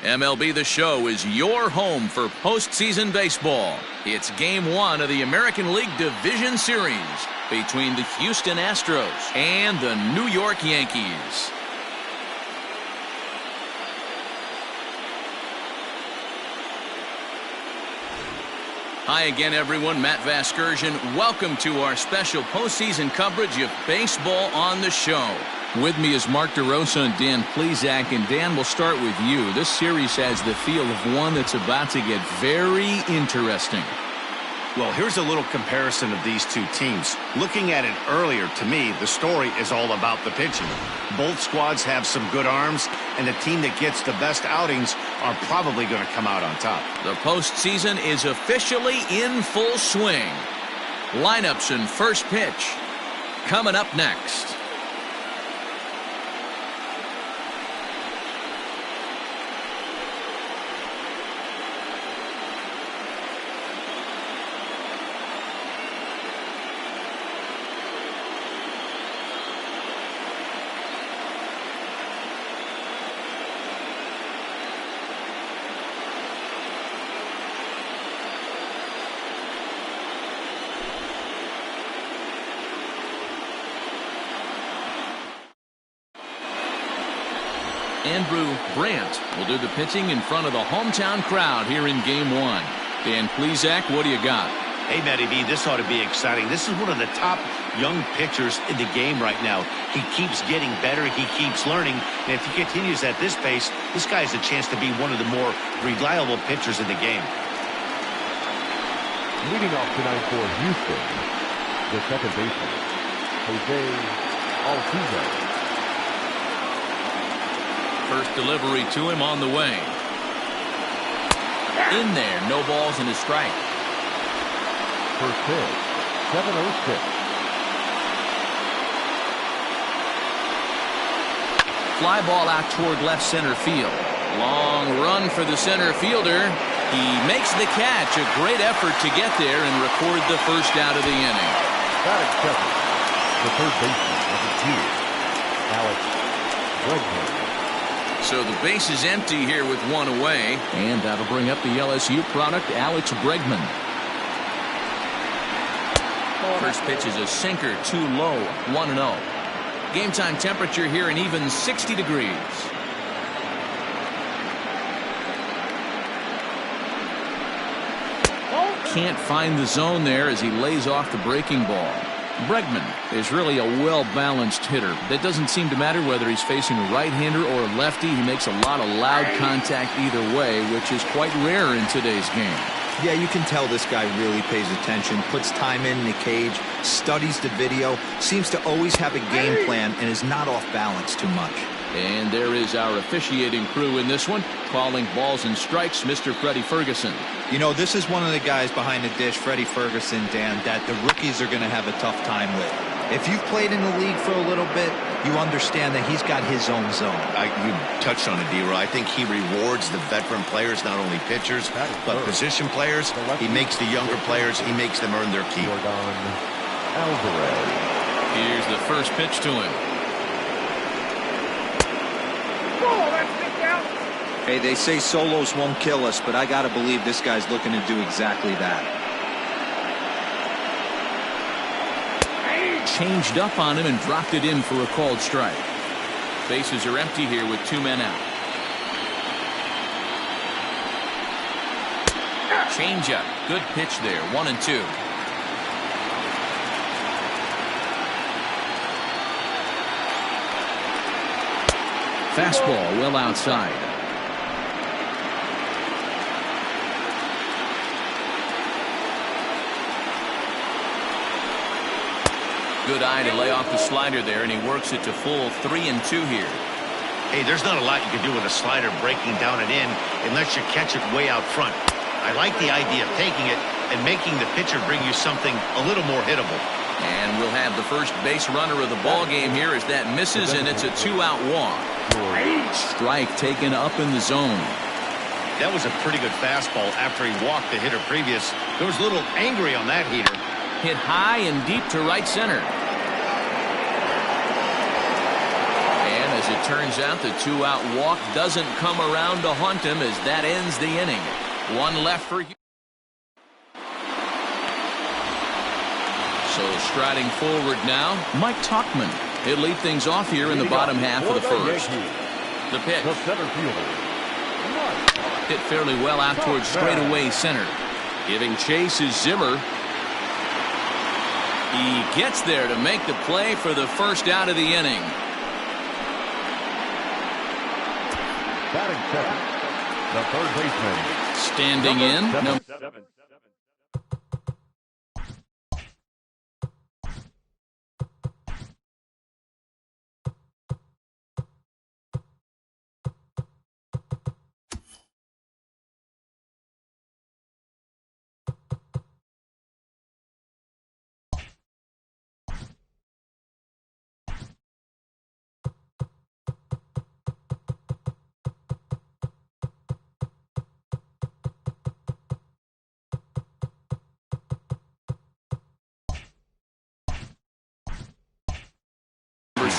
MLB The Show is your home for postseason baseball. It's Game 1 of the American League Division Series between the Houston Astros and the New York Yankees. Hi again, everyone. Matt Vasgersian. Welcome to our special postseason coverage of Baseball on the Show. With me is Mark DeRosa and Dan Plesac. And Dan, we'll start with you. This series has the feel of one that's about to get very interesting. Well, here's a little comparison of these two teams. Looking at it earlier, to me, the story is all about the pitching. Both squads have some good arms, and the team that gets the best outings are probably going to come out on top. The postseason is officially in full swing. Lineups and first pitch coming up next. Andrew Brandt will do the pitching in front of the hometown crowd here in Game 1. Dan Plesac, what do you got? Hey, Matty B, this ought to be exciting. This is one of the top young pitchers in the game right now. He keeps getting better. He keeps learning. And if he continues at this pace, this guy has a chance to be one of the more reliable pitchers in the game. Leading off tonight for Houston, the second baseman, Jose Altuve. First delivery to him on the way. In there, no balls and a strike. First pitch, 7-0 pitch. Fly ball out toward left center field. Long run for the center fielder. He makes the catch. A great effort to get there and record the first out of the inning. Batting second, the third baseman, number 2, Alex Bregman. So the base is empty here with one away. And that'll bring up the LSU product, Alex Bregman. First pitch is a sinker, too low, 1-0. Game time temperature here an even 60 degrees. Can't find the zone there as he lays off the breaking ball. Bregman is really a well-balanced hitter. That doesn't seem to matter whether he's facing a right-hander or a lefty. He makes a lot of loud contact either way, which is quite rare in today's game. Yeah, you can tell this guy really pays attention, puts time in the cage, studies the video, seems to always have a game plan, and is not off balance too much. And there is our officiating crew in this one, calling balls and strikes, Mr. Freddie Ferguson. You know, this is one of the guys behind the dish, Freddie Ferguson, Dan, that the rookies are going to have a tough time with. If you've played in the league for a little bit, you understand that he's got his own zone. You touched on it, D-Roy. I think he rewards the veteran players, not only pitchers, but position players. He makes the younger players, he makes them earn their keep. Here's the first pitch to him. Hey, they say solos won't kill us, but I got to believe this guy's looking to do exactly that. Changed up on him and dropped it in for a called strike. Bases are empty here with 2 men out. Change up. Good pitch there. 1-2. Fastball well outside. Good eye to lay off the slider there, and he works it to full 3-2 here. Hey, there's not a lot you can do with a slider breaking down and in unless you catch it way out front. I like the idea of taking it and making the pitcher bring you something a little more hittable. And we'll have the first base runner of the ball game here as that misses, and it's a 2-out walk. Strike taken up in the zone. That was a pretty good fastball after he walked the hitter previous. There was a little angry on that heater. Hit high and deep to right center. And a As it turns out, the two-out walk doesn't come around to haunt him as that ends the inning. One left for Houston. So striding forward now, Mike Tauchman. He'll lead things off here in the bottom half of the first. The pitch. The center fielder. Hit fairly well out towards straightaway center. Giving chase is Zimmer. He gets there to make the play for the first out of the inning. Batting second, the third baseman. Standing in. Number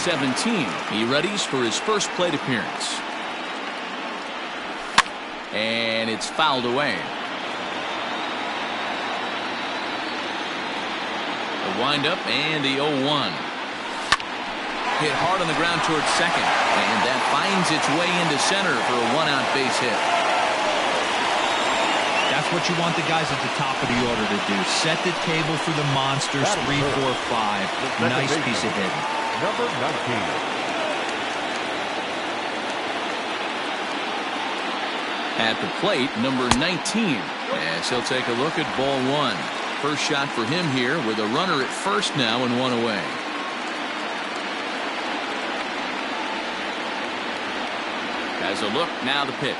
17. He readies for his first plate appearance. And it's fouled away. The windup and the 0-1. Hit hard on the ground towards second. And that finds its way into center for a one-out base hit. That's what you want the guys at the top of the order to do. Set the table for the monsters. 3, 4, 5. Nice piece of hitting. Number 19. At the plate, number 19. As he'll take a look at ball one. First shot for him here with a runner at first now and one away. Has a look, now the pitch.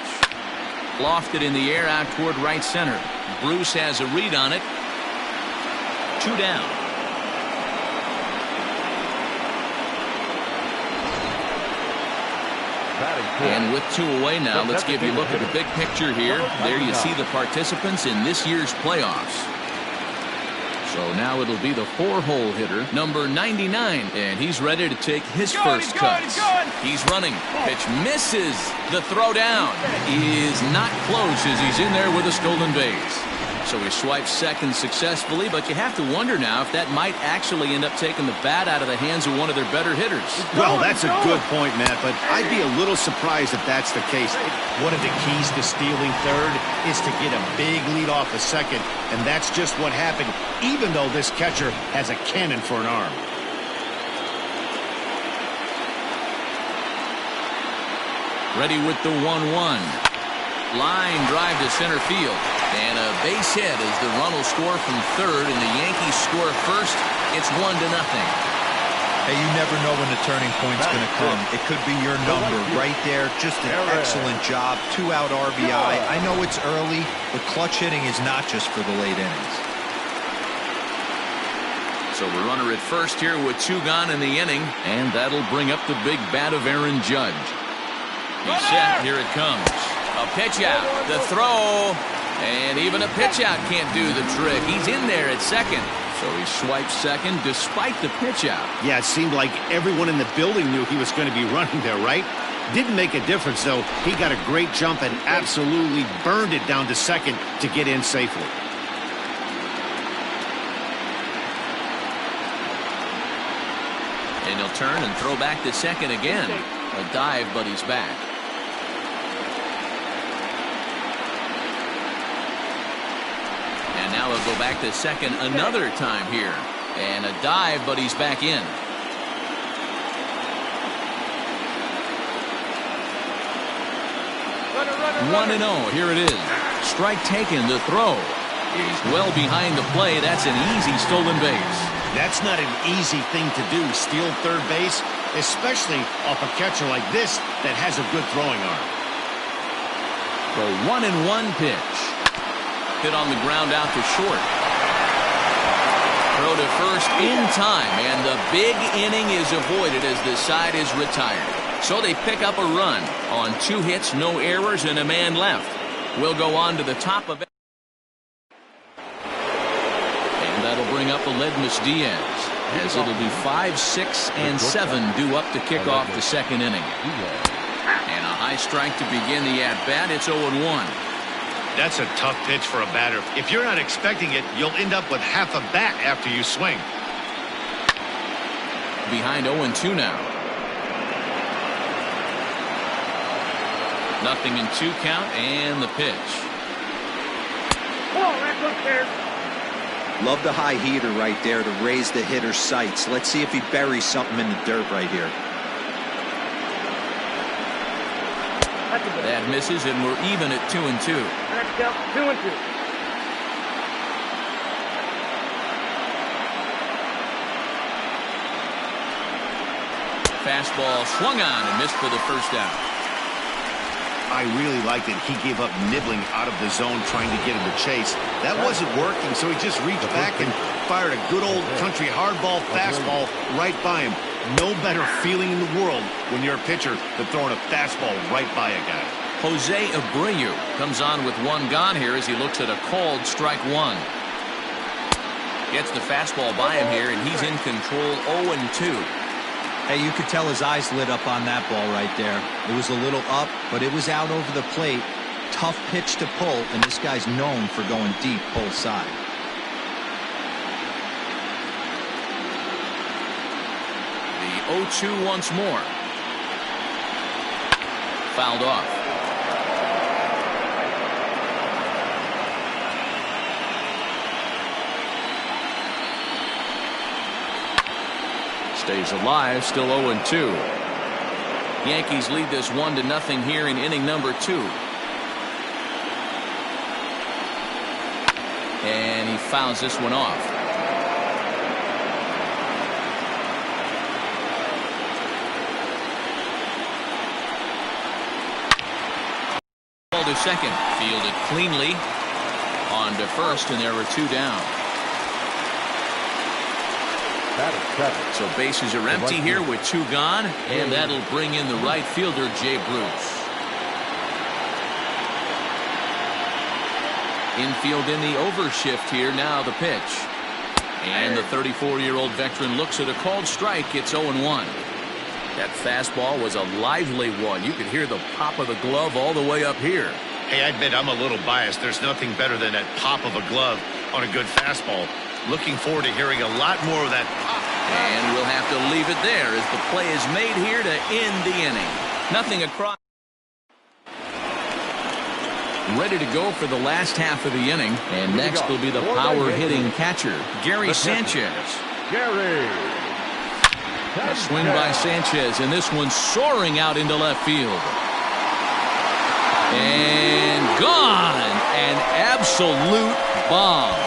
Lofted in the air out toward right center. Bruce has a read on it. 2 down. And with 2 away now, let's give you a look at the big picture here. There you see the participants in this year's playoffs. So now it'll be the 4-hole hitter, number 99, and he's ready to take his first cuts. He's running. Pitch misses. The throw down is not close as he's in there with a stolen base. So he swipes second successfully, but you have to wonder now if that might actually end up taking the bat out of the hands of one of their better hitters. Well, that's a good point, Matt, but I'd be a little surprised if that's the case. One of the keys to stealing third is to get a big lead off a second, and that's just what happened, even though this catcher has a cannon for an arm. Ready with the 1-1. Line drive to center field. And a base hit as the run will score from third and the Yankees score first. It's 1-0. Hey, you never know when the turning point's going to come. It could be your number right there. Just an excellent job. 2-out RBI. I know it's early, but clutch hitting is not just for the late innings. So the runner at first here with 2 gone in the inning, and that'll bring up the big bat of Aaron Judge. He's set. Here it comes. A pitch out. The throw. And even a pitch out can't do the trick. He's in there at second. So he swipes second despite the pitch out. Yeah, it seemed like everyone in the building knew he was going to be running there, right? Didn't make a difference, though. He got a great jump and absolutely burned it down to second to get in safely. And he'll turn and throw back to second again. A dive, but he's back. And now he'll go back to second another time here. And a dive, but he's back in. Runner, 1-0. Here it is. Strike taken. The throw is well behind the play. That's an easy stolen base. That's not an easy thing to do, steal third base, especially off a catcher like this that has a good throwing arm. The 1-1 pitch. Hit on the ground out to short. Throw to first in time, and the big inning is avoided as the side is retired. So they pick up a run on 2 hits, no errors, and a man left. We'll go on to the top of it. And that'll bring up Aledmys Diaz. as it'll be 5, 6, and 7 due up to kick off the second inning. And a high strike to begin the at-bat. It's 0-1. That's a tough pitch for a batter. If you're not expecting it, you'll end up with half a bat after you swing. Behind 0-2 now. 0-2 count and the pitch. Love the high heater right there to raise the hitter's sights. Let's see if he buries something in the dirt right here. That misses, and we're even at 2-2. Let's go, 2-2. Fastball swung on and missed for the first out. I really liked it. He gave up nibbling out of the zone trying to get him to chase. That wasn't working, so he just reached back and fired a good old country hardball fastball right by him. No better feeling in the world when you're a pitcher than throwing a fastball right by a guy. Jose Abreu comes on with one gone here as he looks at a called strike one. Gets the fastball by him here, and he's in control. 0-2. Hey, you could tell his eyes lit up on that ball right there. It was a little up, but it was out over the plate. Tough pitch to pull, and this guy's known for going deep pull side. The 0-2 once more. Fouled off. Stays alive, still 0-2. Yankees lead this 1-0 here in inning number 2. And he fouls this one off. Ball to second, fielded cleanly. On to first, and there were 2 down. So bases are empty here with 2 gone, and that'll bring in the right fielder, Jay Bruce. Infield in the overshift here, now the pitch. And the 34-year-old veteran looks at a called strike. It's 0-1. That fastball was a lively one. You could hear the pop of the glove all the way up here. Hey, I admit I'm a little biased. There's nothing better than that pop of a glove on a good fastball. Looking forward to hearing a lot more of that pop. And we'll have to leave it there as the play is made here to end the inning. Nothing across. Ready to go for the last half of the inning. And next will be the power-hitting catcher, Gary Sanchez. A swing by Sanchez, and this one soaring out into left field. And gone. An absolute bomb.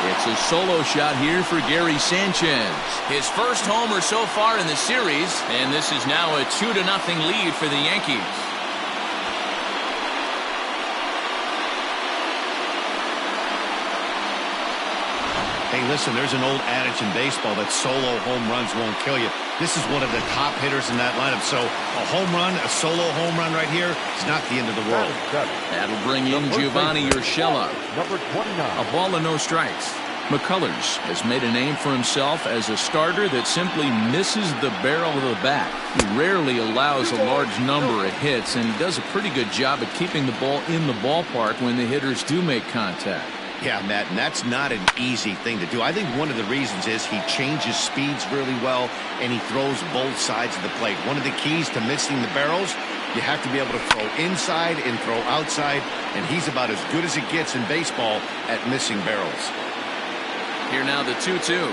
It's a solo shot here for Gary Sanchez. His first homer so far in the series, and this is now a 2-0 lead for the Yankees. Hey, listen, there's an old adage in baseball that solo home runs won't kill you. This is one of the top hitters in that lineup. So a home run, a solo home run right here is not the end of the world. That'll bring in Giovanni Urshela. Number 29. A ball and no strikes. McCullers has made a name for himself as a starter that simply misses the barrel of the bat. He rarely allows a large number of hits, and he does a pretty good job at keeping the ball in the ballpark when the hitters do make contact. Yeah, Matt, and that's not an easy thing to do. I think one of the reasons is he changes speeds really well, and he throws both sides of the plate. One of the keys to missing the barrels, you have to be able to throw inside and throw outside, and he's about as good as it gets in baseball at missing barrels. Here now the 2-2.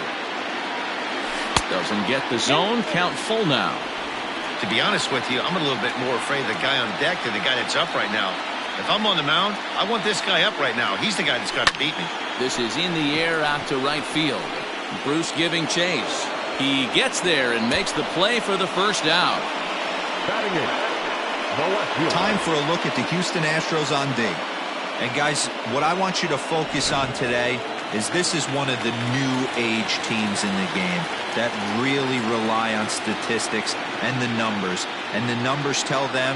Doesn't get the zone. Count full now. To be honest with you, I'm a little bit more afraid of the guy on deck than the guy that's up right now. If I'm on the mound, I want this guy up right now. He's the guy that's got to beat me. This is in the air out to right field. Bruce giving chase. He gets there and makes the play for the first out. Time for a look at the Houston Astros on D. And guys, what I want you to focus on today is this is one of the new age teams in the game that really rely on statistics and the numbers. And the numbers tell them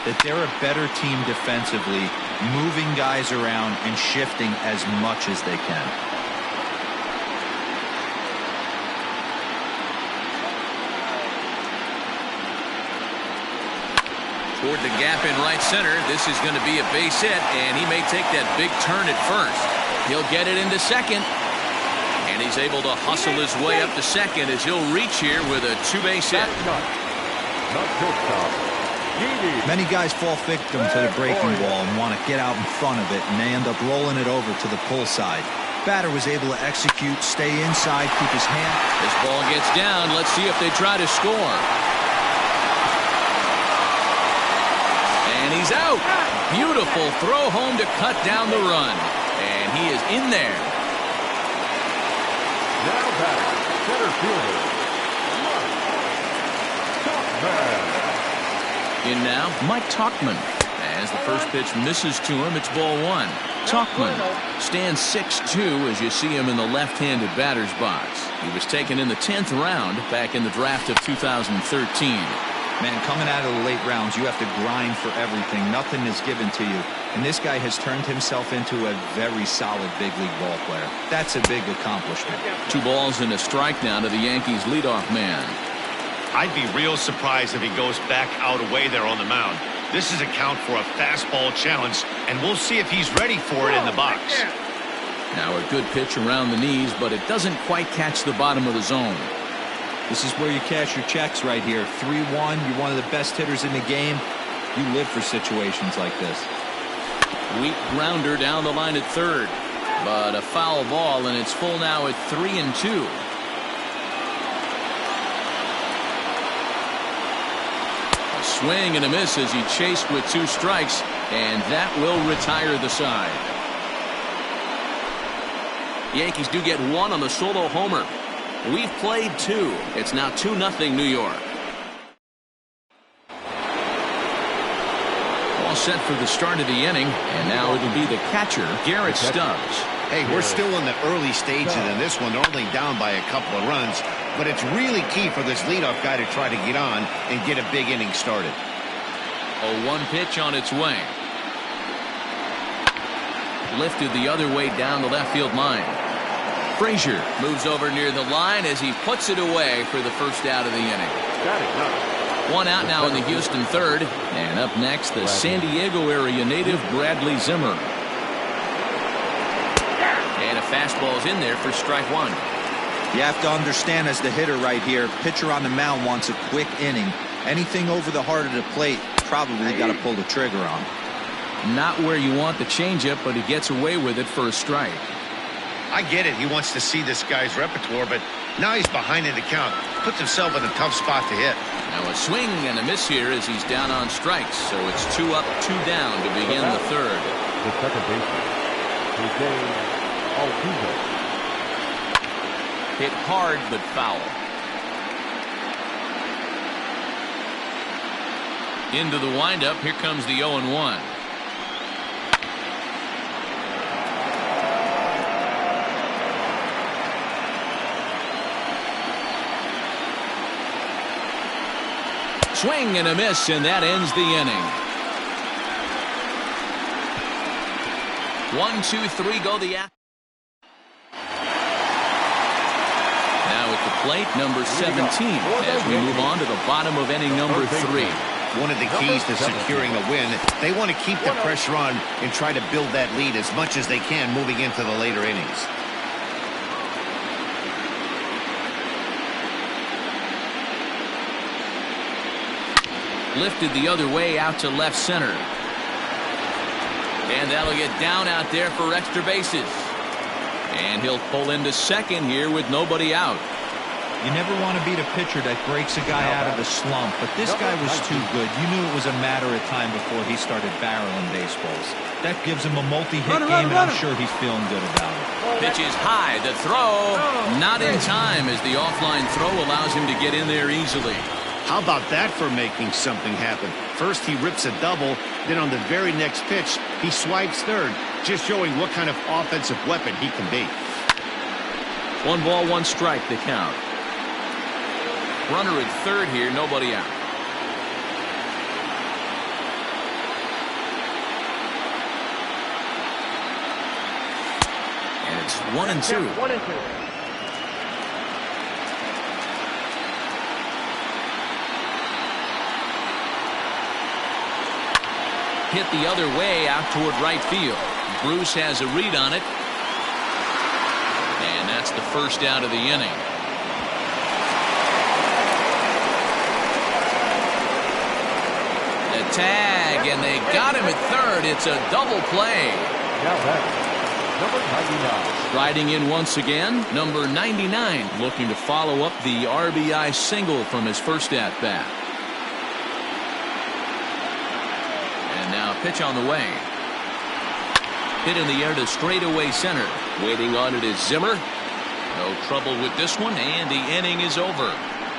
that they're a better team defensively, moving guys around and shifting as much as they can. Toward the gap in right center. This is going to be a base hit, and he may take that big turn at first. He'll get it into second, and he's able to hustle his way up to second as he'll reach here with a two-base hit. Many guys fall victim to the breaking ball and want to get out in front of it, and they end up rolling it over to the pull side. Batter was able to execute, stay inside, keep his hand. This ball gets down. Let's see if they try to score. And he's out. Beautiful throw home to cut down the run. And he is in there. Now batting, center fielder, In now, Mike Tauchman. As the first pitch misses to him, it's ball one. Tauchman stands 6'2" as you see him in the left-handed batter's box. He was taken in the 10th round back in the draft of 2013. Man, coming out of the late rounds, you have to grind for everything. Nothing is given to you. And this guy has turned himself into a very solid big league ball player. That's a big accomplishment. 2 balls and a strike now to the Yankees leadoff man. I'd be real surprised if he goes back out away there on the mound. This is a count for a fastball challenge, and we'll see if he's ready for it in the box. Now a good pitch around the knees, but it doesn't quite catch the bottom of the zone. This is where you cash your checks right here. 3-1, you're one of the best hitters in the game. You live for situations like this. Weak grounder down the line at third, but a foul ball, and it's full now at 3-2. A swing and a miss as he chased with 2 strikes, and that will retire the side. Yankees do get 1 on the solo homer. We've played 2. It's now 2-0 New York. All set for the start of the inning, and now it'll be the catcher, Garrett Stubbs. Hey, we're still in the early stages in this one. They're only down by a couple of runs, but it's really key for this leadoff guy to try to get on and get a big inning started. A 1 pitch on its way. Lifted the other way down the left field line. Frazier moves over near the line as he puts it away for the first out of the inning. 1 out now in the Houston third, and up next the San Diego area native Bradley Zimmer. And a fastball's in there for strike 1. You have to understand, as the hitter right here, pitcher on the mound wants a quick inning. Anything over the heart of the plate, probably got to pull the trigger on. Not where you want the changeup, but he gets away with it for a strike. I get it. He wants to see this guy's repertoire, but now he's behind in the count. Puts himself in a tough spot to hit. Now a swing and a miss here as he's down on strikes, so it's 2 up, 2 down to begin the third. The second baseman, Jose Altuve. Hit hard but foul. Into the windup. Here comes the 0-1. Swing and a miss, and that ends the inning. 1, 2, 3 go the Astros. Now at the plate, number 17, as we move on to the bottom of inning number 3. One of the keys to securing a win, they want to keep the pressure on and try to build that lead as much as they can moving into the later innings. Lifted the other way out to left center. And that'll get down out there for extra bases. And he'll pull into second here with nobody out. You never want to beat a pitcher that breaks a guy out of the slump, but this guy was too good. You knew it was a matter of time before he started barreling baseballs. That gives him a multi-hit game, and I'm sure he's feeling good about it. Pitch is high. The throw not in time as the offline throw allows him to get in there easily. How about that for making something happen? First he rips a double, then on the very next pitch he swipes third, just showing what kind of offensive weapon he can be. 1 ball, 1 strike to count. Runner at third here, nobody out. It's 1-2. 1-2. Hit the other way out toward right field. Bruce has a read on it. And that's the first out of the inning. The tag, and they got him at third. It's a double play. Now that's number 99. Riding in once again, number 99, looking to follow up the RBI single from his first at-bat. And now pitch on the way. Hit in the air to straightaway center. Waiting on it is Zimmer. No trouble with this one, and the inning is over.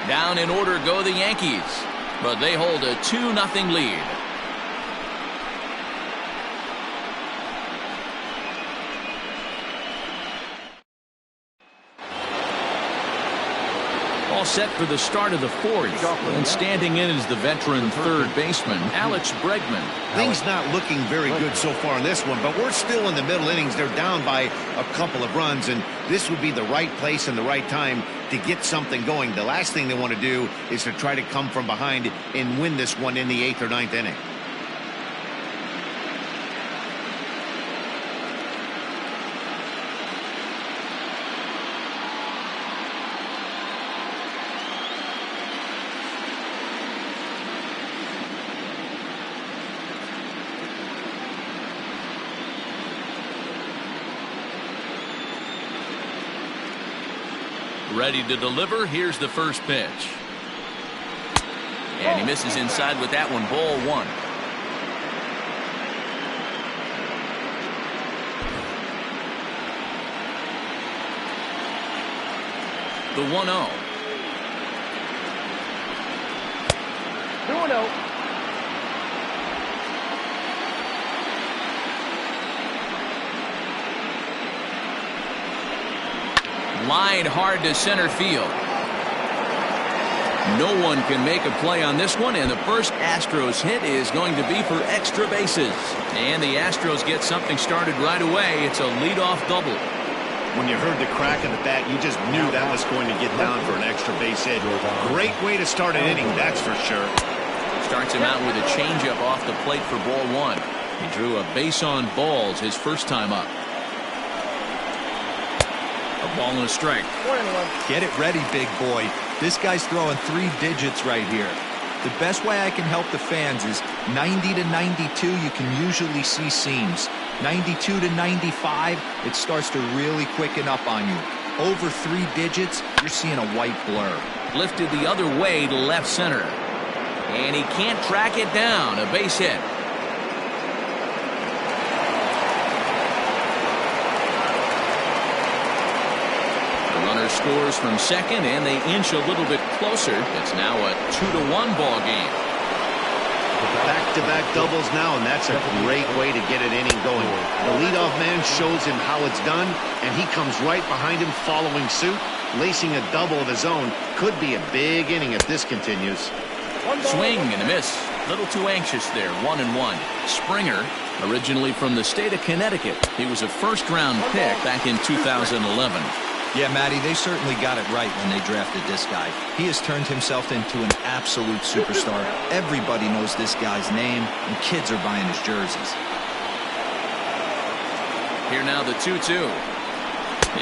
Down in order go the Yankees, but they hold a 2-0 lead. All set for the start of the fourth, and standing in is the veteran third baseman, Alex Bregman. Things not looking very good so far in this one, but we're still in the middle innings. They're down by a couple of runs, and this would be the right place and the right time to get something going. The last thing they want to do is to try to come from behind and win this one in the 8th or 9th inning. Ready to deliver. Here's the first pitch. And he misses inside with that one. Ball one. The 1-0. 2-0. Line hard to center field. No one can make a play on this one, and the first Astros hit is going to be for extra bases. And the Astros get something started right away. It's a leadoff double. When you heard the crack of the bat, you just knew that was going to get down for an extra base hit. Great way to start an inning, that's for sure. Starts him out with a changeup off the plate for ball one. He drew a base on balls his first time up. A ball and a strike. 1-1. Get it ready, big boy. This guy's throwing 3 digits right here. The best way I can help the fans is 90 to 92, you can usually see seams. 92 to 95, it starts to really quicken up on you. Over 3 digits, you're seeing a white blur. Lifted the other way to left center. And he can't track it down. A base hit. Scores from second, and they inch a little bit closer. It's now a 2-1 ball game. Back-to-back doubles now, and that's a great way to get an inning going. The leadoff man shows him how it's done, and he comes right behind him following suit. Lacing a double of his own could be a big inning if this continues. Swing and a miss. Little too anxious there. 1-1. Springer, originally from the state of Connecticut. He was a first-round pick back in 2011. Yeah, Matty, they certainly got it right when they drafted this guy. He has turned himself into an absolute superstar. Everybody knows this guy's name, and kids are buying his jerseys. Here now the 2-2.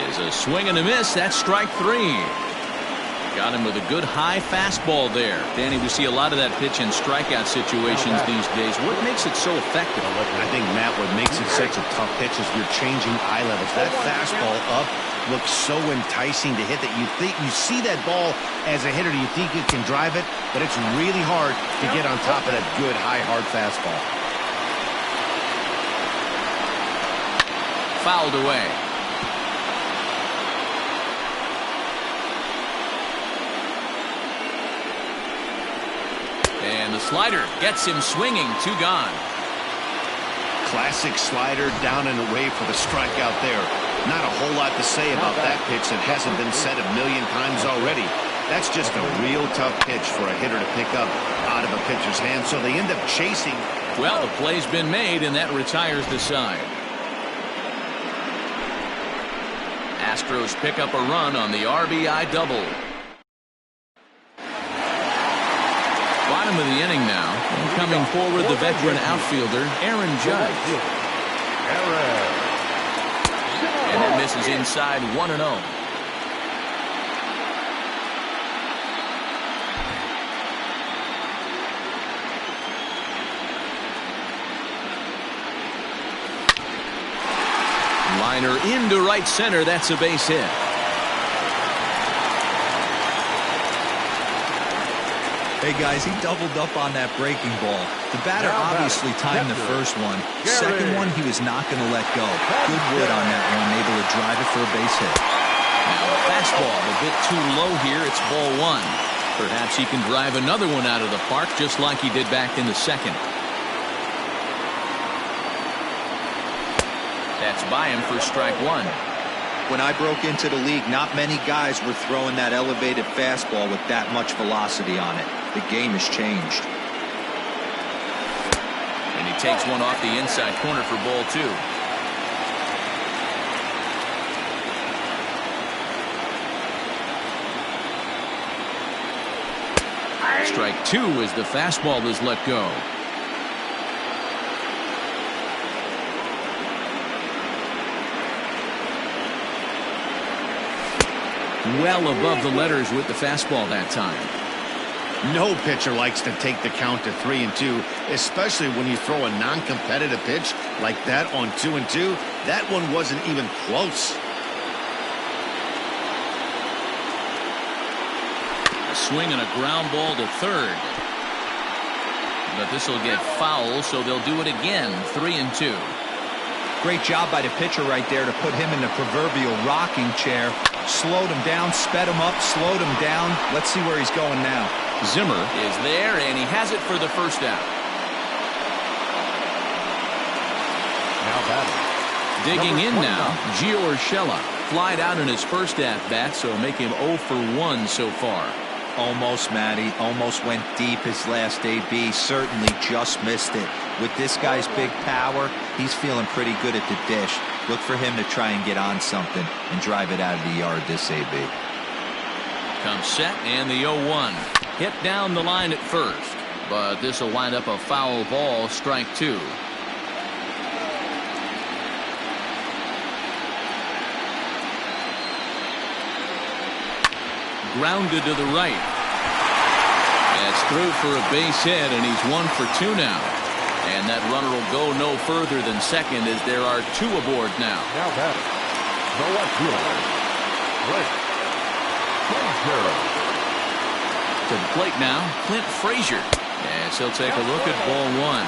Is a swing and a miss. That's strike 3. Got him with a good high fastball there. Danny, we see a lot of that pitch in strikeout situations these days. What makes it so effective? I think, Matt, what makes it such a tough pitch is you're changing eye levels. That fastball up looks so enticing to hit that you think you see that ball as a hitter, you think you can drive it, but it's really hard to get on top of that good high hard fastball. Fouled away. And the slider gets him swinging. 2 gone. Classic slider down and away for the strikeout there. Not a whole lot to say about that pitch that hasn't been said a million times already. That's just a real tough pitch for a hitter to pick up out of a pitcher's hand, so they end up chasing. Well, the play's been made, and that retires the side. Astros pick up a run on the RBI double. Bottom of the inning now. And coming forward, the veteran outfielder, Aaron Judge. And that misses inside 1-0. Liner into right center. That's a base hit. Hey guys, he doubled up on that breaking ball. The batter obviously timed the first one. Second one, he was not going to let go. Good wood on that one, able to drive it for a base hit. Now a fastball a bit too low here. It's ball one. Perhaps he can drive another one out of the park just like he did back in the second. That's by him for strike one. When I broke into the league, not many guys were throwing that elevated fastball with that much velocity on it. The game has changed. And he takes one off the inside corner for ball two. Strike two as the fastball is let go. Well above the letters with the fastball that time. No pitcher likes to take the count to 3-2, especially when you throw a non-competitive pitch like that on 2-2. That one wasn't even close. A swing and a ground ball to third. But this will get foul, so they'll do it again. 3-2. Great job by the pitcher right there to put him in the proverbial rocking chair. Slowed him down, sped him up, slowed him down. Let's see where he's going now. Zimmer is there, and he has it for the first out. Now batting. Digging in now, Gio Urshela. Flied out in his first at-bat, so make him 0 for 1 so far. Almost, Matty. Almost went deep his last AB. Certainly just missed it. With this guy's big power, he's feeling pretty good at the dish. Look for him to try and get on something and drive it out of the yard this AB. Comes set and the 0-1. Hit down the line at first, but this will wind up a foul ball, strike two. Grounded to the right. That's through for a base hit, and he's 1 for 2 now. And that runner will go no further than second as there are 2 aboard now. Now batting. The left fielder, To the plate now, Clint Frazier. As he'll take a look at ball one.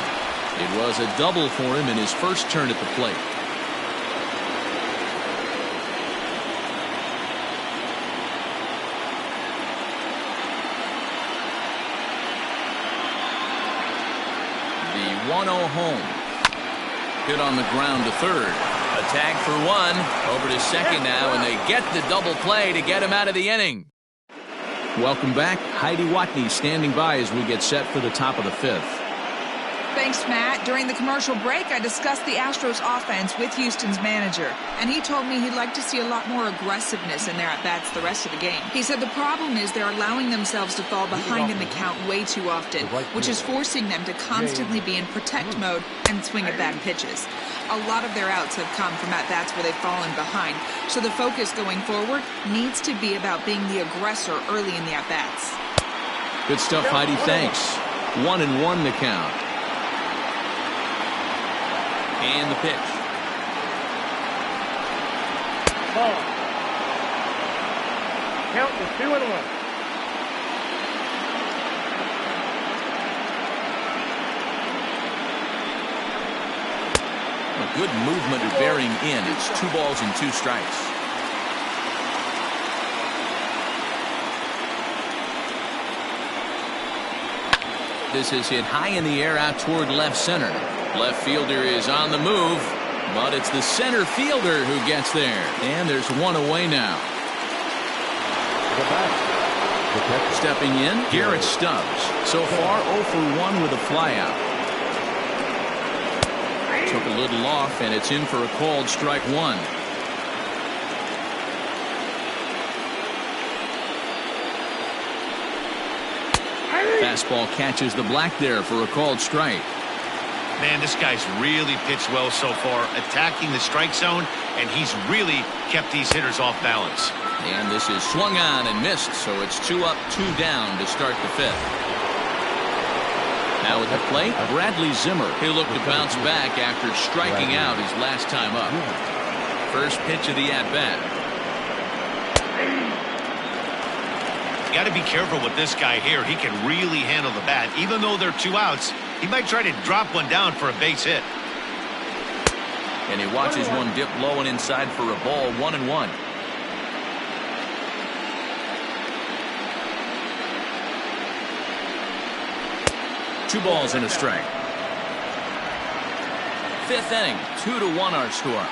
It was a double for him in his first turn at the plate. The 1-0 home. Hit on the ground to third. A tag for 1. Over to second now, and they get the double play to get him out of the inning. Welcome back. Heidi Watney standing by as we get set for the top of the 5th. Thanks, Matt. During the commercial break, I discussed the Astros offense with Houston's manager, and he told me he'd like to see a lot more aggressiveness in their at-bats the rest of the game. He said the problem is they're allowing themselves to fall behind in the count way too often, which is forcing them to constantly be in protect mode and swing at bad pitches. A lot of their outs have come from at-bats where they've fallen behind, so the focus going forward needs to be about being the aggressor early in the at-bats. Good stuff, Heidi. Thanks. 1-1 the count. And the pitch. Ball. Count is 2-1. A good movement of bearing in. It's 2 balls and 2 strikes. This is hit high in the air out toward left center. Left fielder is on the move, but it's the center fielder who gets there. And there's 1 away now. Stepping in, Garrett Stubbs. So far 0 for 1 with a flyout. Took a little off, and it's in for a called strike 1. Fastball catches the black there for a called strike. Man, this guy's really pitched well so far, attacking the strike zone, and he's really kept these hitters off balance. And this is swung on and missed, so it's 2 up, 2 down to start the 5th. Now at the plate, Bradley Zimmer. He'll look to bounce back after striking out his last time up. First pitch of the at-bat. Got to be careful with this guy here. He can really handle the bat. Even though they're 2 outs, he might try to drop one down for a base hit. And he watches one dip low and inside for a ball, 1-1. Two balls and a strike. 5th inning, 2-1 our score.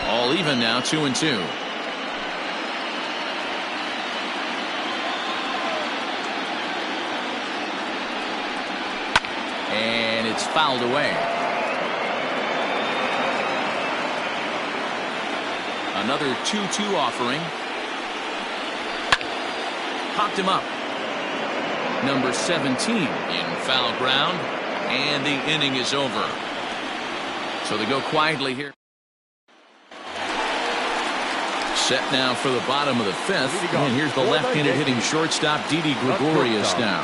All even now, 2-2. And it's fouled away. Another 2-2 offering. Popped him up. Number 17 in foul ground, and the inning is over. So they go quietly here. Set now for the bottom of the 5th, and here's the left-handed hitting shortstop Didi Gregorius now.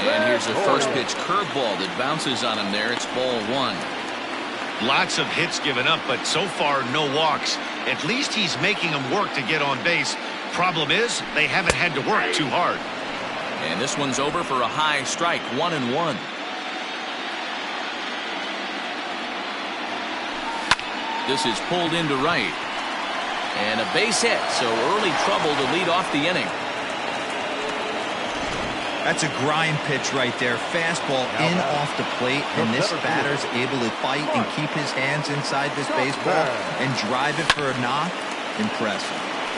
And here's the first pitch curveball that bounces on him there. It's ball 1. Lots of hits given up, but so far no walks. At least he's making them work to get on base. Problem is, they haven't had to work too hard. And this one's over for a high strike, 1-1. This is pulled into right. And a base hit, so early trouble to lead off the inning. That's a grind pitch right there. Fastball in off the plate, and this batter's able to fight and keep his hands inside this baseball and drive it for a knock. Impressive.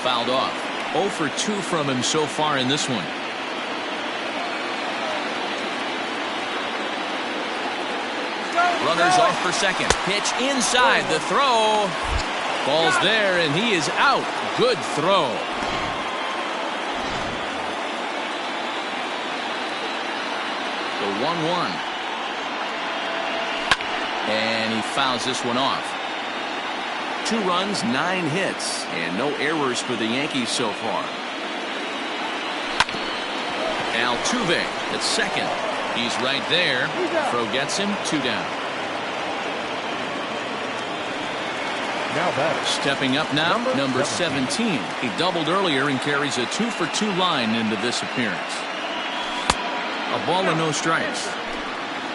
Fouled off. 0 for 2 from him so far in this one. Runners off for second. Pitch inside. The throw. Ball's there, and he is out. Good throw. The 1-1. And he fouls this one off. 2 runs, 9 hits, and no errors for the Yankees so far. Altuve at second. He's right there. Throw gets him, 2 down. Now batter. Stepping up now, number 17. He doubled earlier and carries a 2 for 2 line into this appearance. A ball and no strikes.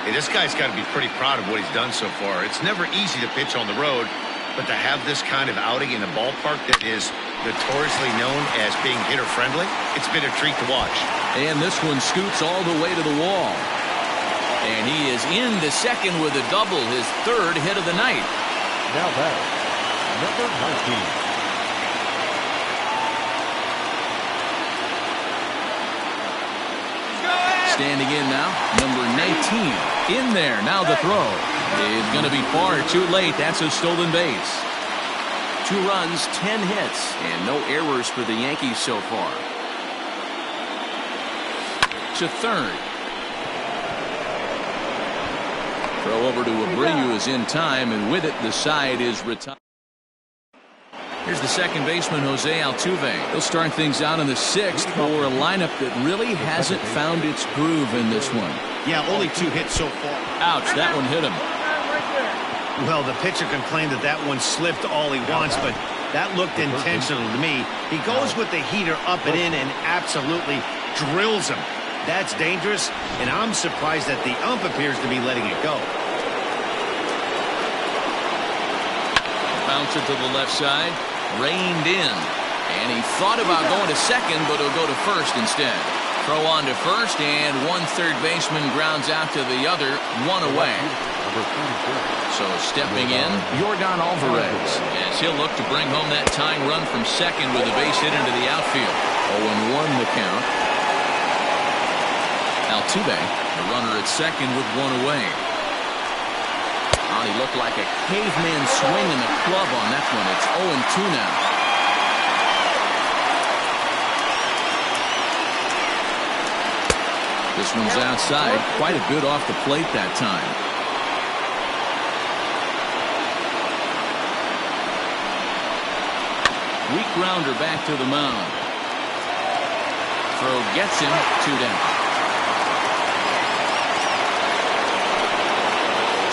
Hey, this guy's got to be pretty proud of what he's done so far. It's never easy to pitch on the road, but to have this kind of outing in a ballpark that is notoriously known as being hitter-friendly, it's been a treat to watch. And this one scoots all the way to the wall. And he is in the second with a double, his 3rd hit of the night. Now batter, number 19. Standing in now, number 19. In there, now the throw. Is going to be far too late. That's a stolen base. 2 runs, 10 hits, and no errors for the Yankees so far. To third. Throw over to Abreu is in time, and with it, the side is retired. Here's the second baseman, Jose Altuve. He'll start things out in the 6th for a lineup that really hasn't found its groove in this one. Yeah, only 2 hits so far. Ouch, that one hit him. Well, the pitcher can claim that one slipped all he wants, but that looked intentional to me. He goes with the heater up and in and absolutely drills him. That's dangerous, and I'm surprised that the ump appears to be letting it go. Bounce it to the left side. Reined in. And he thought about going to second, but he'll go to first instead. Throw on to first, and one third baseman grounds out to the other, 1 away. So stepping in, Yordan Alvarez, as he'll look to bring home that tying run from second with a base hit into the outfield. 0-1 the count. Altuve, the runner at second with 1 away. Oh, he looked like a caveman swinging the club on that one. It's 0-2 now. This one's outside, quite a bit off the plate that time. Weak grounder back to the mound. Throw gets him, 2 down.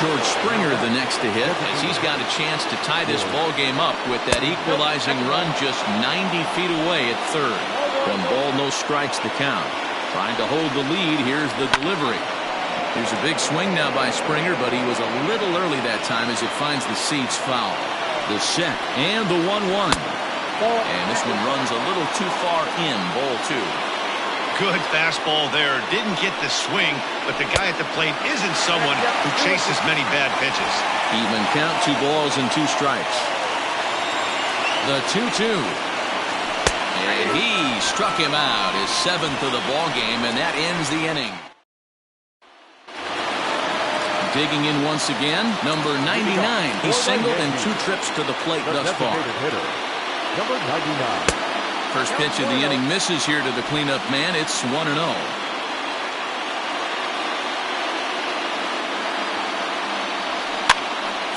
George Springer the next to hit as he's got a chance to tie this ball game up with that equalizing run just 90 feet away at third. 1 ball, no strikes the count. Trying to hold the lead. Here's the delivery. Here's a big swing now by Springer, but he was a little early that time as it finds the seats foul. The set and the 1-1. And this one runs a little too far in, ball 2. Good fastball there. Didn't get the swing, but the guy at the plate isn't someone who chases many bad pitches. Even count, 2 balls and 2 strikes. The 2-2. And he struck him out, his 7th of the ball game, and that ends the inning. Digging in once again, number 99. He's singled in 2 trips to the plate thus far. Number 99. First pitch of the inning misses here to the cleanup man. It's 1-0.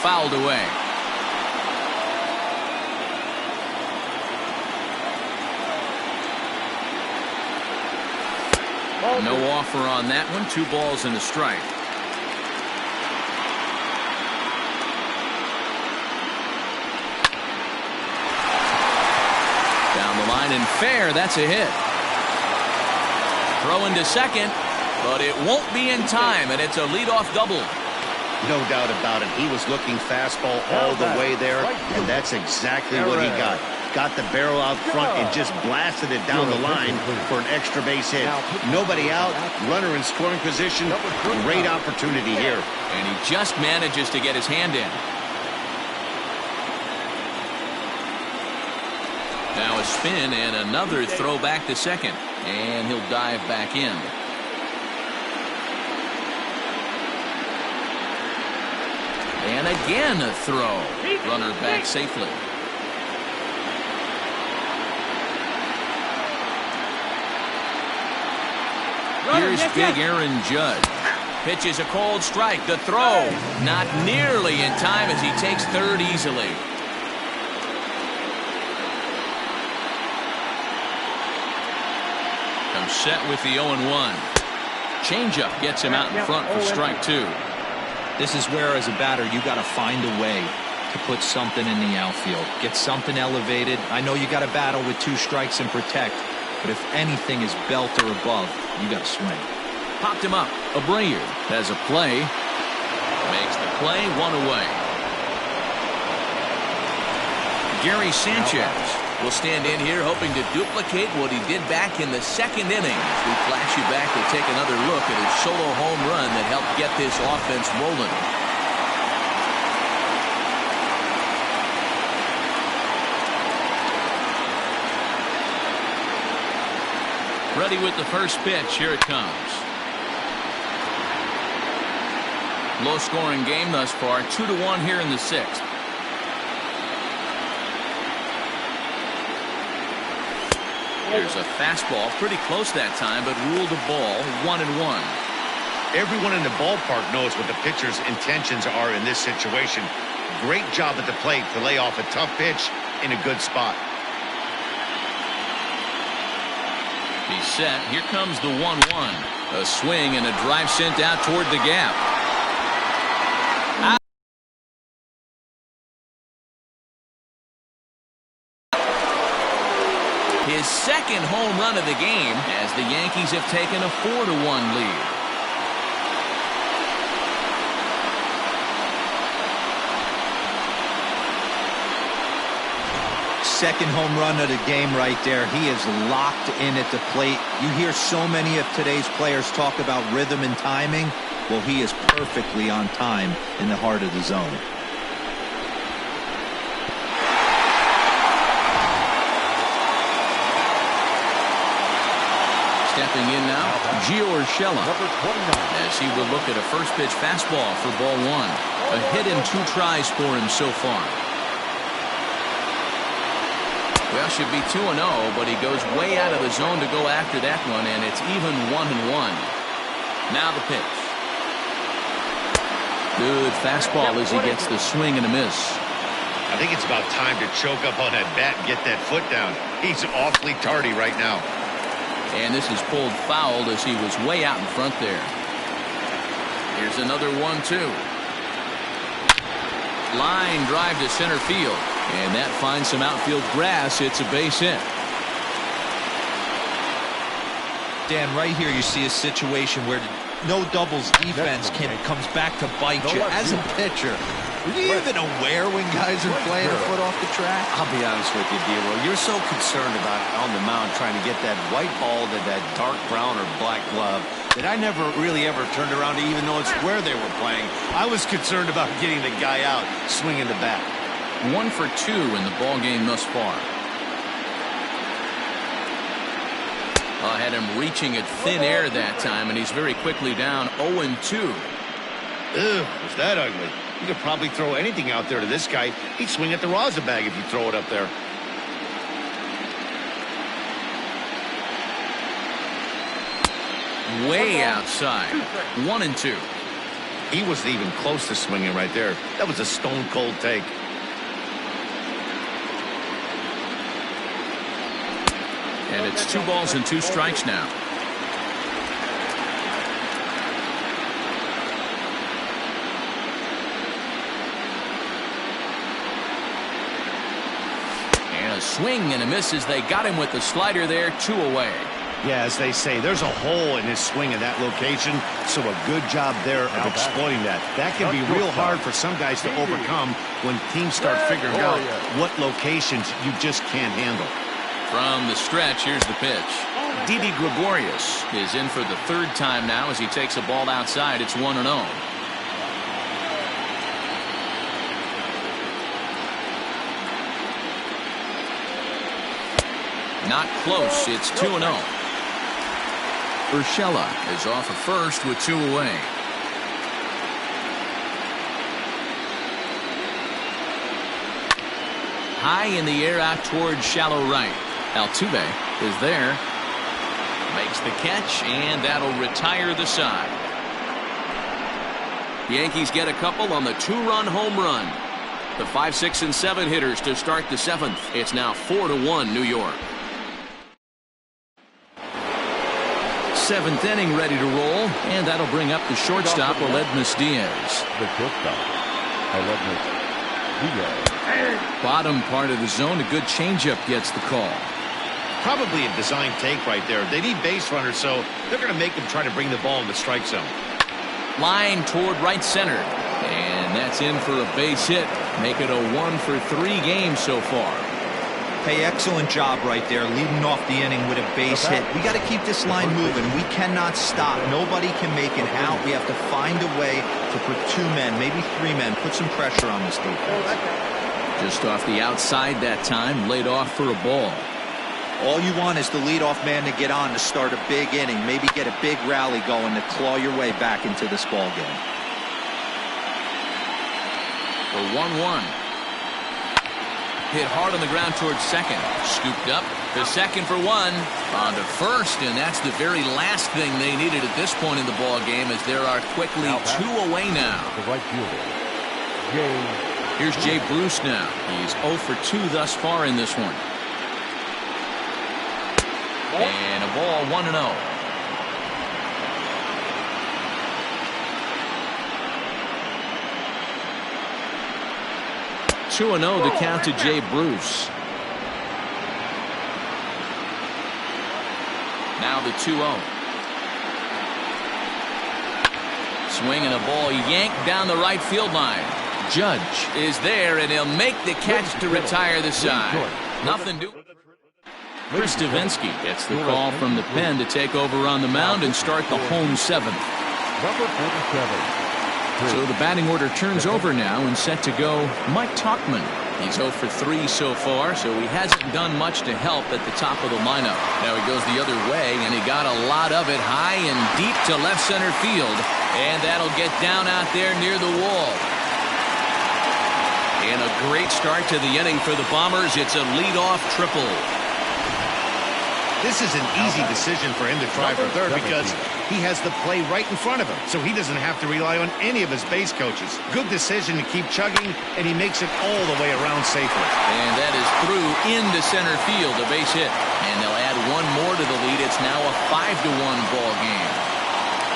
Fouled away. No offer on that one. 2 balls and a strike. Down the line and fair. That's a hit. Throw into second, but it won't be in time, and it's a leadoff double. No doubt about it. He was looking fastball all the way there, and that's exactly what he got. Got the barrel out front and just blasted it down the line for an extra base hit. Nobody out, runner in scoring position. Great opportunity here. And he just manages to get his hand in. Now a spin and another throw back to second. And he'll dive back in. And again a throw. Runner back safely. Here's big Aaron Judge. Pitches a cold strike. The throw not nearly in time as he takes third easily. Comes set with the 0-1. Changeup gets him out in front for strike 2. This is where, as a batter, you got to find a way to put something in the outfield. Get something elevated. I know you got to battle with 2 strikes and protect, but if anything is belt or above, you got to swing. Popped him up. Abreu has a play. Makes the play, 1 away. Gary Sanchez will stand in here hoping to duplicate what he did back in the second inning. As we flash you back to take another look at his solo home run that helped get this offense rolling. Ready with the first pitch. Here it comes. Low scoring game thus far. 2-1 here in the 6th. Here's a fastball, pretty close that time, but ruled a ball, 1-1. Everyone in the ballpark knows what the pitcher's intentions are in this situation. Great job at the plate to lay off a tough pitch in a good spot. He's set. Here comes the 1-1. A swing and a drive sent out toward the gap. His second home run of the game as the Yankees have taken a 4-1 lead. Second home run of the game right there. He is locked in at the plate. You hear so many of today's players talk about rhythm and timing. Well, he is perfectly on time in the heart of the zone. Stepping in now, Gio Urshela, as he will look at a first pitch fastball for ball 1. A hit in 2 tries for him so far. Well, should be 2-0, but he goes way out of the zone to go after that one, and it's even 1-1. Now the pitch. Good fastball as he gets the swing and a miss. I think it's about time to choke up on that bat and get that foot down. He's awfully tardy right now. And this is pulled foul as he was way out in front there. Here's another 1-2. Line drive to center field. And that finds some outfield grass. It's a base hit. Dan, right here you see a situation where no doubles defense comes back to bite you. As a pitcher, are you even aware when guys are playing a foot off the track? I'll be honest with you, D-Roll. You're so concerned about on the mound trying to get that white ball to that dark brown or black glove that I never really ever turned around to even notice where they were playing. I was concerned about getting the guy out swinging the bat. 1 for 2 in the ball game thus far. Had him reaching at thin air that time, and he's very quickly down 0-2. Ugh, was that ugly? You could probably throw anything out there to this guy. He'd swing at the rosin bag if you throw it up there. Way outside. 1-2. He wasn't even close to swinging right there. That was a stone-cold take. And it's 2 balls and 2 strikes now. And a swing and a miss as they got him with the slider there. 2 away. Yeah, as they say, there's a hole in his swing in that location, so a good job there of exploiting that. That can be real hard for some guys to overcome when teams start figuring out what locations you just can't handle. From the stretch, here's the pitch. Didi Gregorius is in for the 3rd time now as he takes a ball outside. It's 1-0. Not close. It's 2-0. Urshela is off of first with 2 away. High in the air out towards shallow right. Altuve is there. Makes the catch, and that'll retire the side. The Yankees get a couple on the 2-run home run. The 5, 6, and 7 hitters to start the 7th. It's now 4-1 New York. 7th inning ready to roll, and that'll bring up the shortstop, Aledmus Diaz. The shortstop, Aledmus Diaz. Bottom part of the zone, a good changeup gets the call. Probably a design take right there. They need base runners, so they're going to make them try to bring the ball in the strike zone. Line toward right center, and that's in for a base hit. Make it a 1 for 3 game so far. Hey, excellent job right there, leading off the inning with a base hit. We got to keep this line moving. We cannot stop. Nobody can make an out. We have to find a way to put 2 men, maybe 3 men, put some pressure on this defense. Just off the outside that time, laid off for a ball. All you want is the leadoff man to get on to start a big inning, maybe get a big rally going to claw your way back into this ball game. The 1-1. Hit hard on the ground towards second. Scooped up to second for 1. On to first, and that's the very last thing they needed at this point in the ball game, as there are quickly 2 away now. The right fielder, Here's Jay Bruce now. He's 0 for 2 thus far in this one. And a ball 1-0. The count to Jay Bruce. Now the 2-0. Swing and a ball yanked down the right field line. Judge is there, and he'll make the catch to retire the side. Nothing doing. Chris Davinsky gets the call from the pen to take over on the mound and start the home 7th. number 47. So the batting order turns over now, and set to go Mike Tauchman. He's 0 for 3 so far, so he hasn't done much to help at the top of the lineup. Now he goes the other way, and he got a lot of it high and deep to left center field, and that'll get down out there near the wall. And a great start to the inning for the Bombers. It's a leadoff triple. This is an easy decision for him to try for third because he has the play right in front of him, so he doesn't have to rely on any of his base coaches. Good decision to keep chugging, and he makes it all the way around safely. And that is through into center field, a base hit. And they'll add one more to the lead. It's now a 5-1 ball game.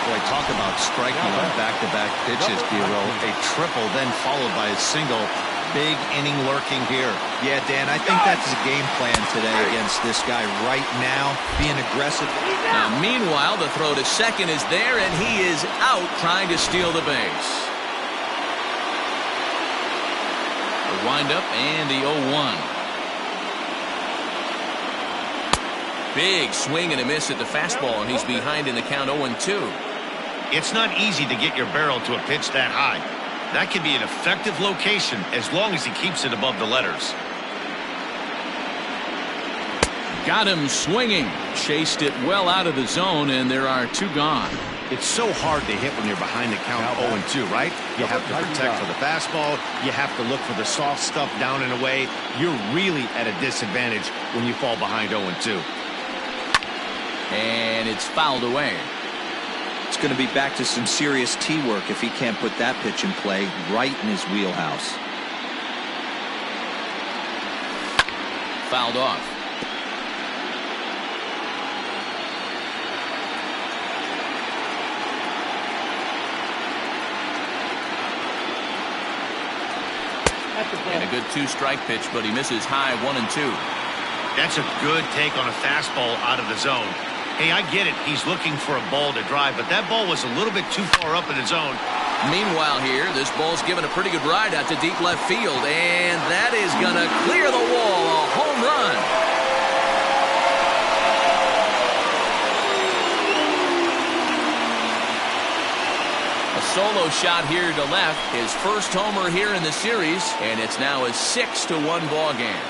Boy, talk about striking on back-to-back pitches, Bureau. A triple, then followed by a single. Big inning lurking here. Yeah, Dan, I think that's the game plan today against this guy right now, being aggressive. Now, meanwhile, the throw to second is there, and he is out trying to steal the base. The windup and the 0-1. Big swing and a miss at the fastball, and he's behind in the count 0-2. It's not easy to get your barrel to a pitch that high. That can be an effective location as long as he keeps it above the letters. Got him swinging. Chased it well out of the zone, and there are 2 gone. It's so hard to hit when you're behind the count 0-2, right? You have to protect for the fastball. You have to look for the soft stuff down and away. You're really at a disadvantage when you fall behind 0-2. And it's fouled away. It's going to be back to some serious tee work if he can't put that pitch in play right in his wheelhouse. Fouled off. And a good 2-strike pitch, but he misses high 1-2. That's a good take on a fastball out of the zone. Hey, I get it. He's looking for a ball to drive, but that ball was a little bit too far up in the zone. Meanwhile here, this ball's given a pretty good ride out to deep left field, and that is going to clear the wall. A home run. A solo shot here to left. His first homer here in the series, and it's now a 6-1 ball game.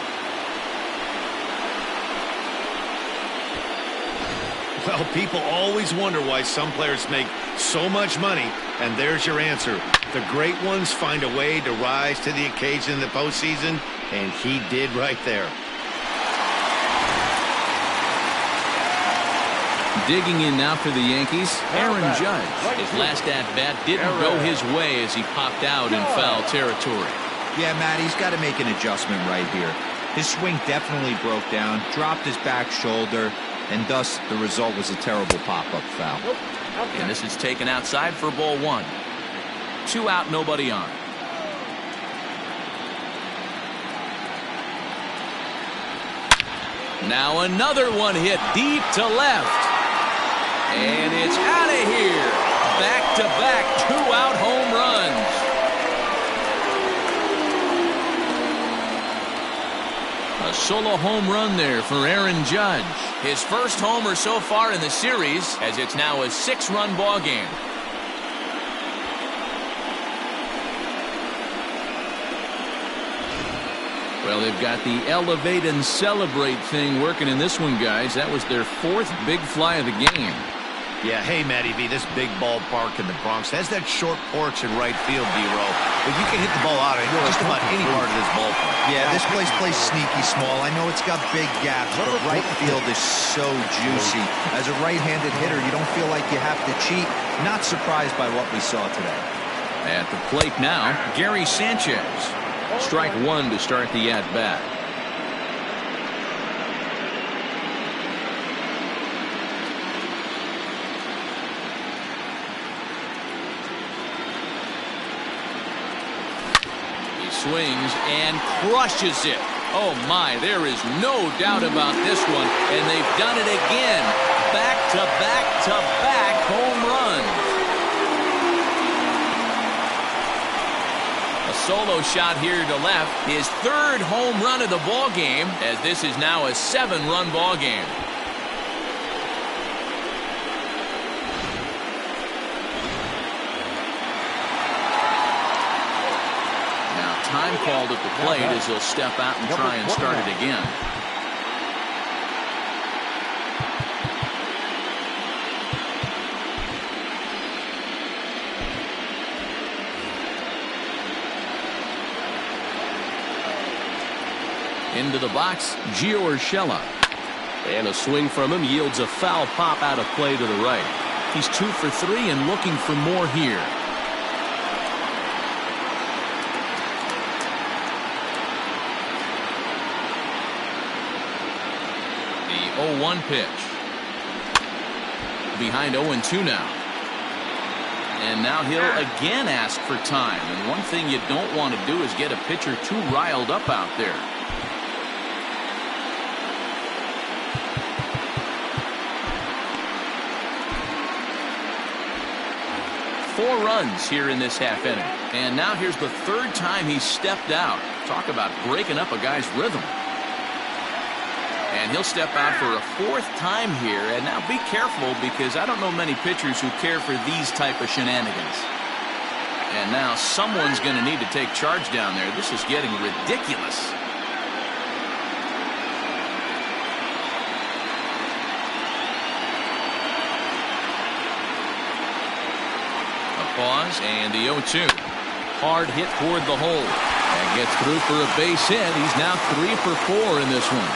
Well, people always wonder why some players make so much money, and there's your answer. The great ones find a way to rise to the occasion in the postseason, and he did right there. Digging in now for the Yankees, Aaron Judge. His last at-bat didn't go his way as he popped out in foul territory. Yeah, Matt, he's got to make an adjustment right here. His swing definitely broke down, dropped his back shoulder, and thus the result was a terrible pop-up foul. And this is taken outside for ball 1. 2 out, nobody on. Now another one hit deep to left. And it's out of here. Back-to-back 2-out home runs. A solo home run there for Aaron Judge. His first homer so far in the series, as it's now a 6-run ball game. Well, they've got the elevate and celebrate thing working in this one, guys. That was their 4th big fly of the game. Yeah, hey, Matty V, this big ballpark in the Bronx has that short porch in right field, D-Row. But you can hit the ball out of just about any part of this ballpark. Yeah, this place plays sneaky small. I know it's got big gaps, but right field is so juicy. As a right-handed hitter, you don't feel like you have to cheat. Not surprised by what we saw today. At the plate now, Gary Sanchez. Strike 1 to start the at-bat. He swings and crushes it. Oh my, there is no doubt about this one, and they've done it again. Back-to-back-to-back home runs. Solo shot here to left, his 3rd home run of the ball game, as this is now a 7-run ball game. Now time called at the plate as he'll step out and try and start it again. Into the box, Gio Urshela. And a swing from him yields a foul pop out of play to the right. He's 2 for 3 and looking for more here. The 0-1 pitch. Behind 0-2 now. And now he'll again ask for time. And one thing you don't want to do is get a pitcher too riled up out there. 4 runs here in this half inning. And now here's the 3rd time he's stepped out. Talk about breaking up a guy's rhythm. And he'll step out for a 4th time here. And now be careful, because I don't know many pitchers who care for these type of shenanigans. And now someone's going to need to take charge down there. This is getting ridiculous. Pause, and the 0-2. Hard hit toward the hole. That gets through for a base hit. He's now 3 for 4 in this one.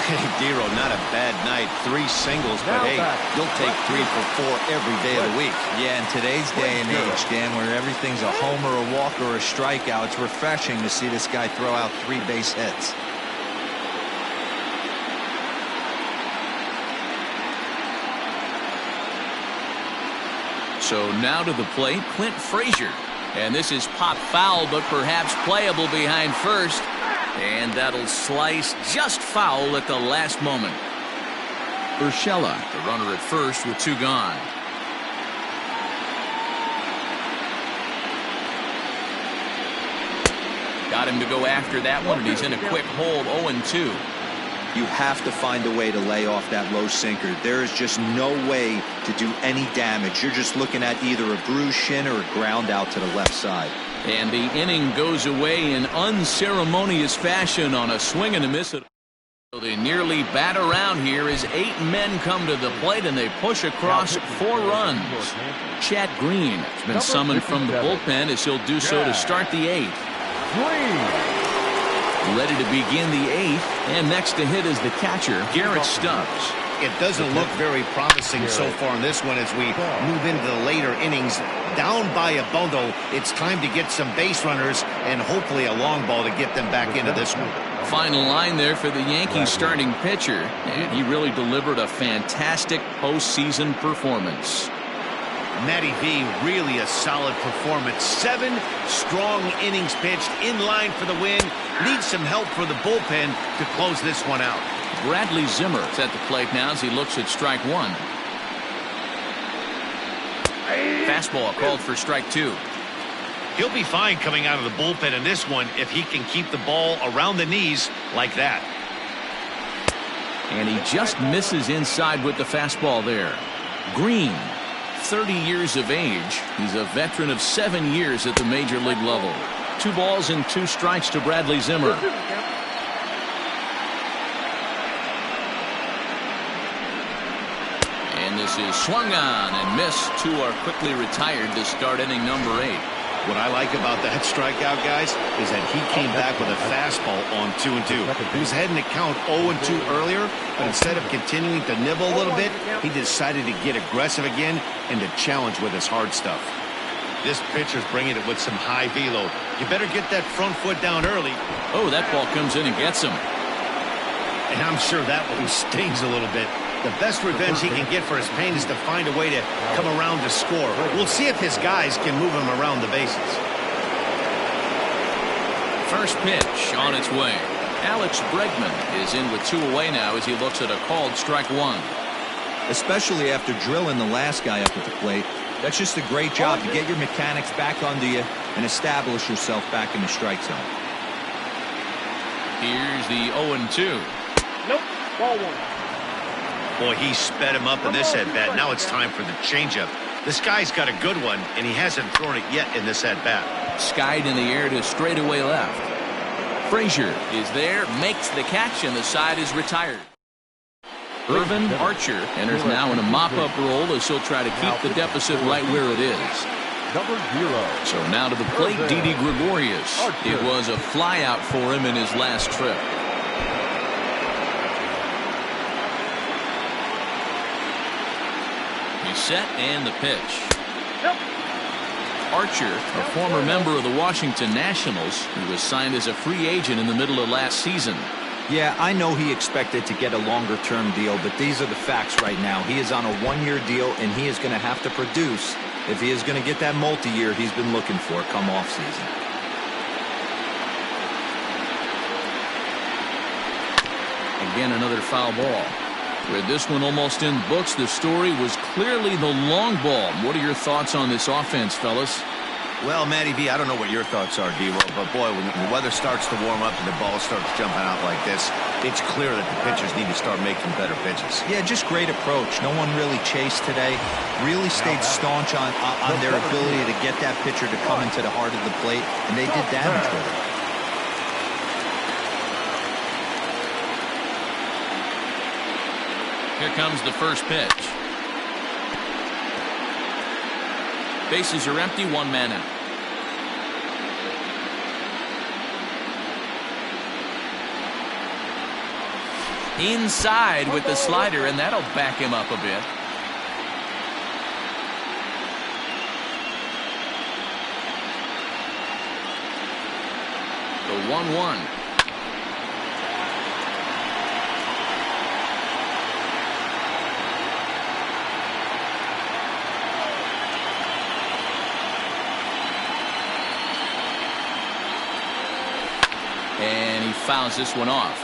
Hey, Dero, not a bad night. 3 singles, but hey, you'll take 3 for 4 every day of the week. Yeah, in today's day and age, Dan, where everything's a homer, a walk, or a strikeout, it's refreshing to see this guy throw out 3 base hits. So now to the plate, Clint Frazier. And this is pop foul, but perhaps playable behind first. And that'll slice just foul at the last moment. Urshela, the runner at first with 2 gone. Got him to go after that one, and he's in a quick hold, 0-2. You have to find a way to lay off that low sinker. There is just no way to do any damage. You're just looking at either a bruised shin or a ground out to the left side. And the inning goes away in unceremonious fashion on a swing and a miss. So they nearly bat around here as 8 men come to the plate, and they push across 4 runs. Chad Green has been summoned from the bullpen, as he'll do so to start the 8th. Ready to begin the 8th, and next to hit is the catcher, Garrett Stubbs. It doesn't look very promising so far in this one as we move into the later innings. Down by a bundle, it's time to get some base runners and hopefully a long ball to get them back into this one. Final line there for the Yankees starting pitcher, and he really delivered a fantastic postseason performance. Matty V, really a solid performance. 7 strong innings pitched, in line for the win. Needs some help for the bullpen to close this one out. Bradley Zimmer is at the plate now as he looks at strike 1. Fastball called for strike 2. He'll be fine coming out of the bullpen in this one if he can keep the ball around the knees like that. And he just misses inside with the fastball there. Green, 30 years of age. He's a veteran of 7 years at the major league level. 2 balls and 2 strikes to Bradley Zimmer. And this is swung on and missed. 2 are quickly retired to start inning number 8. What I like about that strikeout, guys, is that he came back with a fastball on 2-2. He was heading to count 0-2 earlier, but instead of continuing to nibble a little bit, he decided to get aggressive again and to challenge with his hard stuff. This pitcher's bringing it with some high velo. You better get that front foot down early. Oh, that ball comes in and gets him. And I'm sure that one stings a little bit. The best revenge he can get for his pain is to find a way to come around to score. We'll see if his guys can move him around the bases. First pitch on its way. Alex Bregman is in with 2 away now as he looks at a called strike 1. Especially after drilling the last guy up at the plate. That's just a great job to get your mechanics back under you and establish yourself back in the strike zone. Here's the 0-2. Nope, ball 1. Boy, he sped him up in this at-bat. Now it's time for the changeup. This guy's got a good one, and he hasn't thrown it yet in this at-bat. Skied in the air to straightaway left. Frazier is there, makes the catch, and the side is retired. Irvin Archer enters now in a mop-up role as he'll try to keep the deficit right where it is. Number 0. So now to the plate, Didi Gregorius. It was a flyout for him in his last trip. set and the pitch. Archer, a former member of the Washington Nationals, who was signed as a free agent in the middle of last season. Yeah, I know he expected to get a longer-term deal, but these are the facts right now. He is on a one-year deal, and he is going to have to produce if he is going to get that multi-year he's been looking for come off-season. Again, another foul ball. With this one almost in books, the story was clearly the long ball. What are your thoughts on this offense, fellas? Well, Matty B, I don't know what your thoughts are, D-Roll, but boy, when the weather starts to warm up and the ball starts jumping out like this, it's clear that the pitchers need to start making better pitches. Yeah, just great approach. No one really chased today. Really stayed staunch on their ability to get that pitcher to come into the heart of the plate, and they did damage with it. Here comes the first pitch. Bases are empty, one man out. Inside with the slider, and that'll back him up a bit. The 1-1. And he fouls this one off.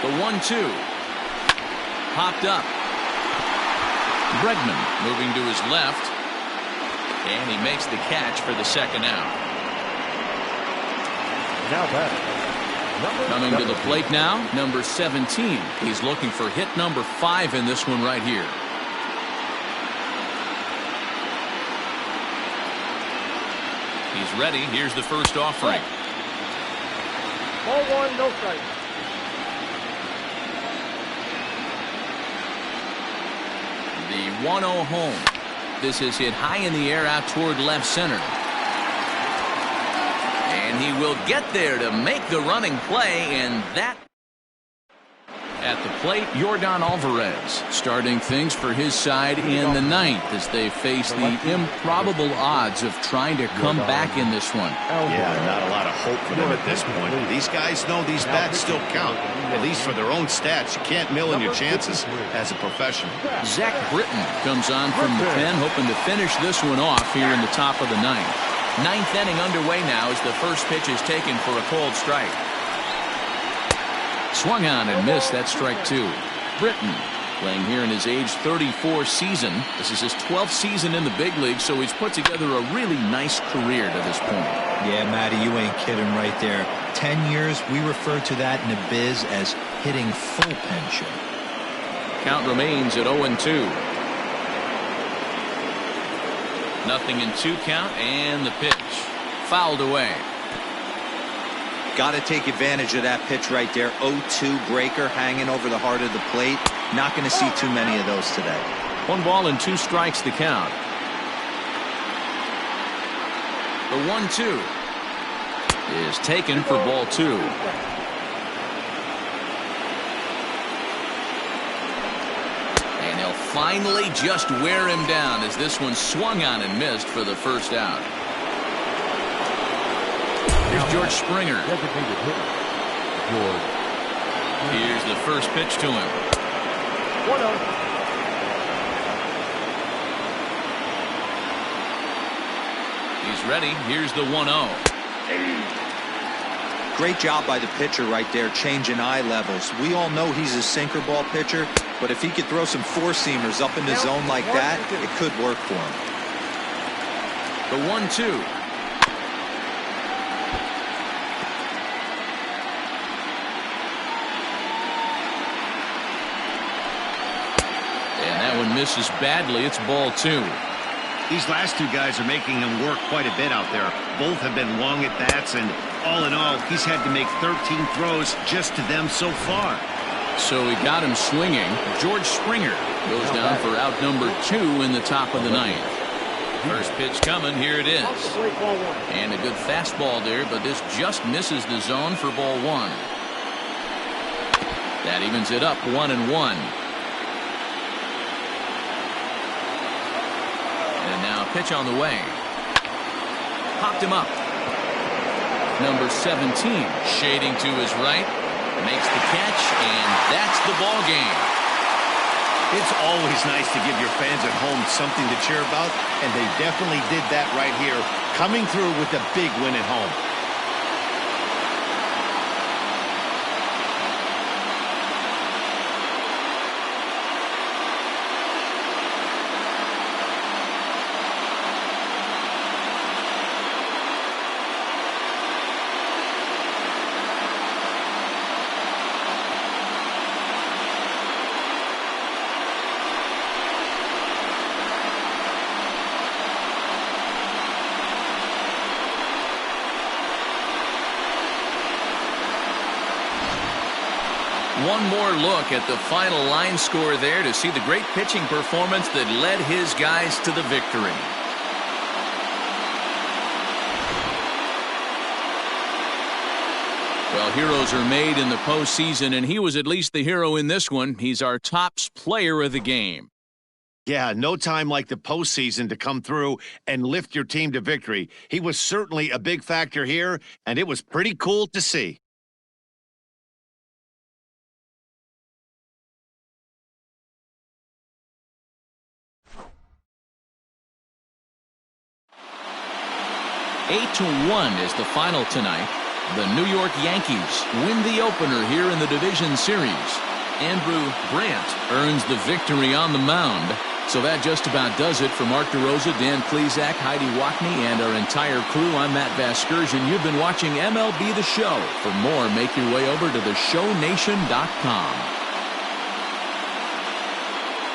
The 1-2. Popped up. Bregman moving to his left. And he makes the catch for the second out. Now back. Coming to the plate now, number 17. He's looking for hit number 5 in this one right here. He's ready. Here's the first offering. Ball one, no strike. The 1-0 home. This is hit high in the air out toward left center. And he will get there to make the running play, and that at the plate, Yordan Alvarez starting things for his side in the 9th as they face the improbable odds of trying to come back in this one. Yeah, not a lot of hope for them at this point. These guys know these bats still count, at least for their own stats. You can't mill in your chances as a professional. Zach Britton comes on from the pen, hoping to finish this one off here in the top of the 9th. 9th inning underway now as the first pitch is taken for a cold strike. Swung on and missed. That strike 2. Britton playing here in his age 34 season. This is his 12th season in the big league, so he's put together a really nice career to this point. Yeah, Matty, you ain't kidding right there. 10 years, we refer to that in the biz as hitting full pension. Count remains at 0-2. Nothing in 2 count, and the pitch fouled away. Got to take advantage of that pitch right there. 0-2 breaker hanging over the heart of the plate. Not going to see too many of those today. 1 ball and 2 strikes the count. The 1-2 is taken for ball 2. And he'll finally just wear him down as this one swung on and missed for the first out. Here's George Springer. Here's the first pitch to him. 1-0. He's ready. Here's the 1-0. Great job by the pitcher right there, changing eye levels. We all know he's a sinker ball pitcher, but if he could throw some four-seamers up in the zone like that, it could work for him. The 1-2. Misses badly. It's ball 2. These last 2 guys are making him work quite a bit out there. Both have been long at bats, and all in all, he's had to make 13 throws just to them so far. So he got him swinging. George Springer goes down for out number 2 in the top of the 9th. First pitch coming. Here it is. Ball one. And a good fastball there, but this just misses the zone for ball one. That evens it up 1-1. And now pitch on the way. Popped him up. Number 17 shading to his right. Makes the catch, and that's the ball game. It's always nice to give your fans at home something to cheer about, and they definitely did that right here, coming through with a big win at home. One more look at the final line score there to see the great pitching performance that led his guys to the victory. Well, heroes are made in the postseason, and he was at least the hero in this one. He's our top player of the game. Yeah, no time like the postseason to come through and lift your team to victory. He was certainly a big factor here, and it was pretty cool to see. Eight to 1 is the final tonight. The New York Yankees win the opener here in the division series. Andrew Brandt earns the victory on the mound. So that just about does it for Mark DeRosa, Dan Plesac, Heidi Wackney, and our entire crew. I'm Matt Vasgersian. You've been watching MLB The Show. For more, make your way over to theshownation.com.